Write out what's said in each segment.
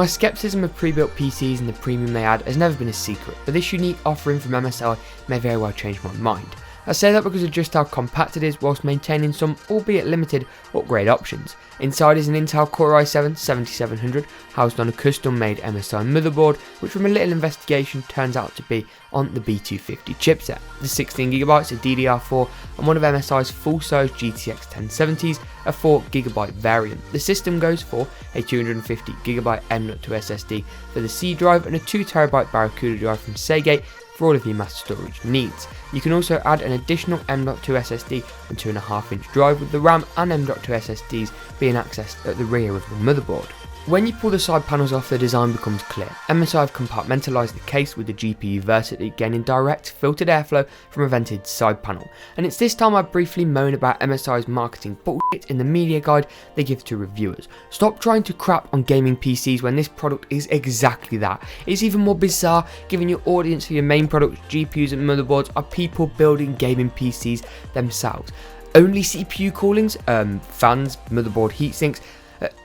My skepticism of pre-built PCs and the premium they add has never been a secret, but this unique offering from MSI may very well change my mind. I say that because of just how compact it is whilst maintaining some, albeit limited, upgrade options. Inside is an Intel Core i7-7700 housed on a custom made MSI motherboard, which from a little investigation turns out to be on the B250 chipset. The 16GB of DDR4 and one of MSI's full-size GTX 1070s, a 4GB variant. The system goes for a 250GB M.2 SSD for the C drive and a 2TB Barracuda drive from Seagate for all of your mass storage needs. You can also add an additional M.2 SSD and 2.5-inch drive, with the RAM and M.2 SSDs being accessed at the rear of the motherboard. When you pull the side panels off, the design becomes clear. MSI have compartmentalised the case with the GPU vertically, gaining direct filtered airflow from a vented side panel. And it's this time I briefly moan about MSI's marketing bullshit in the media guide they give to reviewers. Stop trying to crap on gaming PCs when this product is exactly that. It's even more bizarre given your audience for your main products, GPUs and motherboards, are people building gaming PCs themselves. Only CPU coolings, fans, motherboard heatsinks.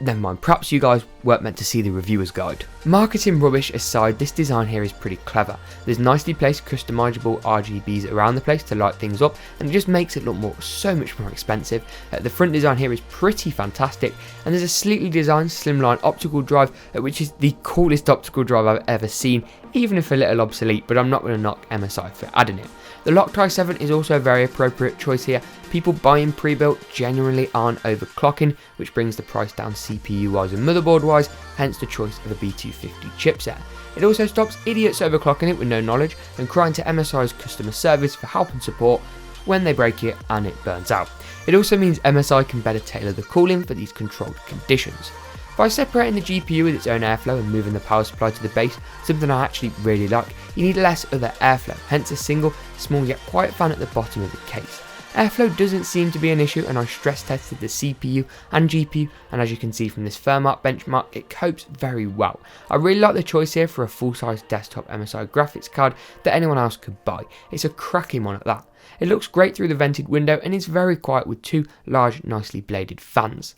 Never mind, perhaps you guys weren't meant to see the reviewer's guide. Marketing rubbish aside, this design here is pretty clever. There's nicely placed customizable RGBs around the place to light things up, and it just makes it look so much more expensive. The front design here is pretty fantastic, and there's a sleekly designed slimline optical drive, which is the coolest optical drive I've ever seen, even if a little obsolete, but I'm not going to knock MSI for adding it. The locked i7 is also a very appropriate choice here. People buying pre-built genuinely aren't overclocking, which brings the price down CPU wise and motherboard wise, hence the choice of a B250 chipset. It also stops idiots overclocking it with no knowledge and crying to MSI's customer service for help and support when they break it and it burns out. It also means MSI can better tailor the cooling for these controlled conditions. By separating the GPU with its own airflow and moving the power supply to the base, something I actually really like, you need less other airflow, hence a single, small yet quiet fan at the bottom of the case. Airflow doesn't seem to be an issue, and I stress tested the CPU and GPU, and as you can see from this firmware benchmark, it copes very well. I really like the choice here for a full-size desktop MSI graphics card that anyone else could buy. It's a cracking one at that. It looks great through the vented window and is very quiet with two large, nicely bladed fans.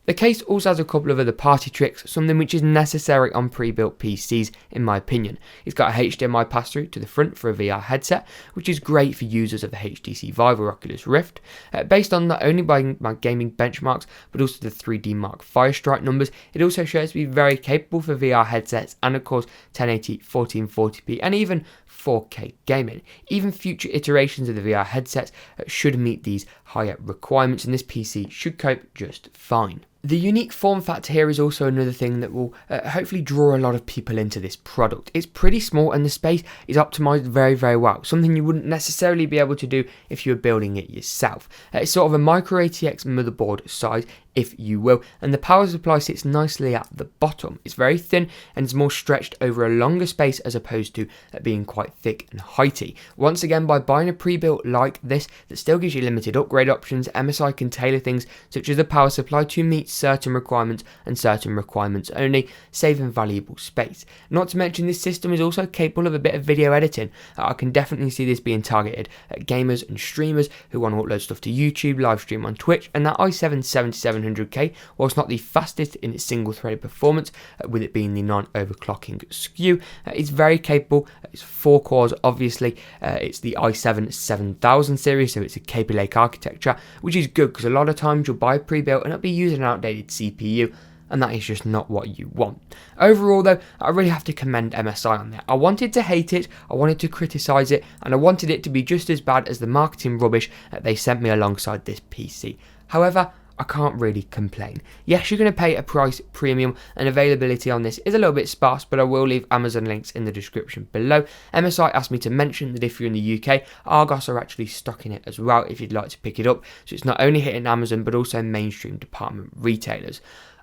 The case also has a couple of other party tricks, something which is necessary on pre-built PCs in my opinion. It's got a HDMI pass-through to the front for a VR headset, which is great for users of the HTC Vive or Oculus Rift. Based on not only my gaming benchmarks, but also the 3D Mark Firestrike numbers, it also shows to be very capable for VR headsets and of course 1080, 1440p and even 4K gaming. Even future iterations of the VR headsets should meet these higher requirements, and this PC should cope just fine. The unique form factor here is also another thing that will hopefully draw a lot of people into this product. It's pretty small and the space is optimized very, very well, something you wouldn't necessarily be able to do if you were building it yourself. It's sort of a micro ATX motherboard size, if you will, and the power supply sits nicely at the bottom. It's very thin and it's more stretched over a longer space as opposed to being quite thick and heighty. Once again, by buying a pre-built like this that still gives you limited upgrade options, MSI can tailor things such as the power supply to meet certain requirements and certain requirements only, saving valuable space. Not to mention this system is also capable of a bit of video editing. I can definitely see this being targeted at gamers and streamers who want to upload stuff to YouTube, live stream on Twitch, and that i7-7700K, whilst not the fastest in its single-threaded performance, with it being the non-overclocking SKU, it's very capable. It's 4 cores, obviously. It's the i7-7000 series, so it's a Kaby Lake architecture, which is good because a lot of times you'll buy pre-built and it'll be using an outdated CPU, and that is just not what you want. Overall though, I really have to commend MSI on that. I wanted to hate it, I wanted to criticise it, and I wanted it to be just as bad as the marketing rubbish that they sent me alongside this PC. However, I can't really complain. Yes, you're going to pay a price premium, and availability on this is a little bit sparse, but I will leave Amazon links in the description below. MSI asked me to mention that if you're in the UK, Argos are actually stocking it as well if you'd like to pick it up, so it's not only hitting Amazon but also mainstream department retailers.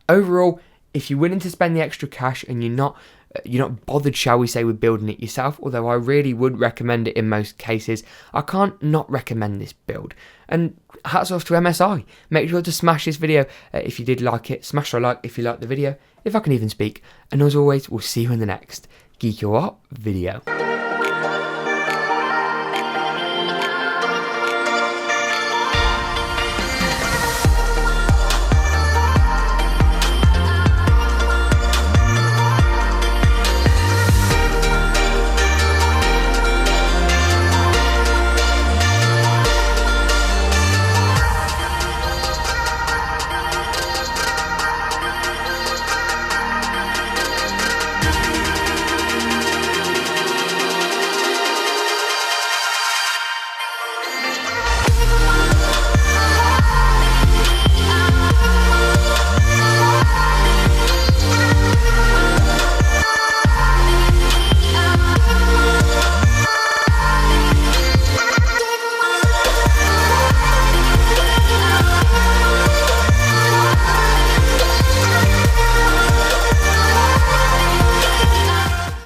Overall, if you're willing to spend the extra cash and you're not bothered, shall we say, with building it yourself, although I really would recommend it in most cases, I can't not recommend this build. And hats off to MSI. Make sure to smash this video if you did like it, smash a like if you liked the video, if I can even speak, and as always, we'll see you in the next GeekaWhat video.